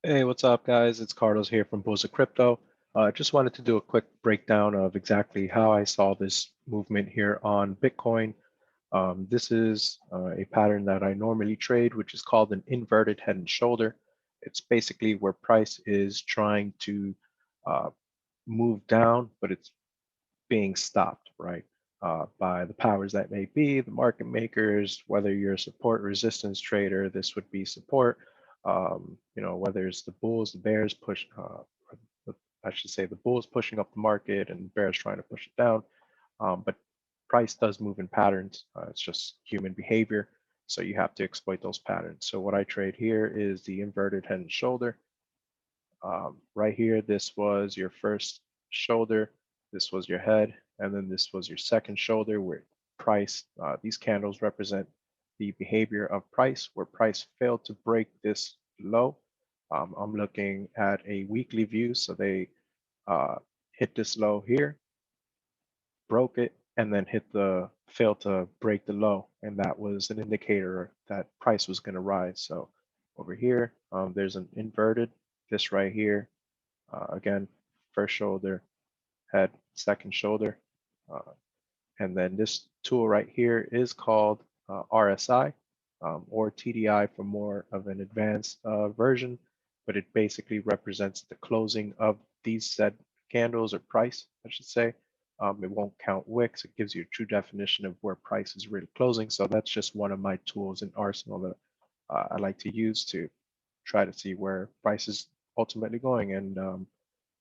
Hey, what's up, guys? It's Carlos here from Bulls of Crypto. Just wanted to do a quick breakdown of exactly how I saw this movement here on Bitcoin. This is a pattern that I normally trade, which is called an inverted head and shoulder. It's basically where price is trying to uh, move down, but it's being stopped, right? By the powers that may be, the market makers, whether you're a support resistance trader, this would be support. Whether it's the bulls, the bears push, I should say the bulls pushing up the market and bears trying to push it down. But price does move in patterns. It's just human behavior. So you have to exploit those patterns. So what I trade here is the inverted head and shoulder. Right here, this was your first shoulder, this was your head, and then this was your second shoulder where price, these candles represent the behavior of price, where price failed to break this low. I'm looking at a weekly view, so they hit this low here, broke it, and then failed to break the low, and that was an indicator that price was going to rise. So over here, there's an inverted, this right here, again, first shoulder, head, second shoulder. Uh, and then this tool right here is called RSI or TDI for more of an advanced version, but it basically represents the closing of these said candles or price, I should say. It won't count wicks. It gives you a true definition of where price is really closing. So that's just one of my tools in arsenal that I like to use to try to see where price is ultimately going. And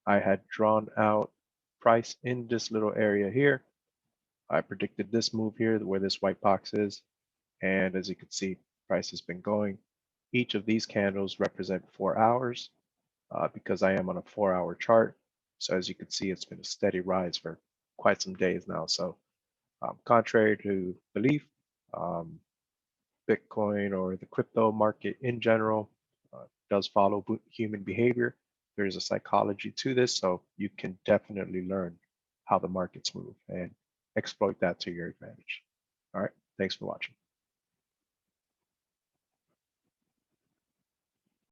I had drawn out price in this little area here. I predicted this move here where this white box is. And as you can see, price has been going. Each of these candles represent 4 hours because I am on a 4-hour chart. So as you can see, it's been a steady rise for quite some days now. So contrary to belief, um, Bitcoin or the crypto market in general does follow human behavior. There's a psychology to this, so you can definitely learn how the markets move and exploit that to your advantage. All right, thanks for watching.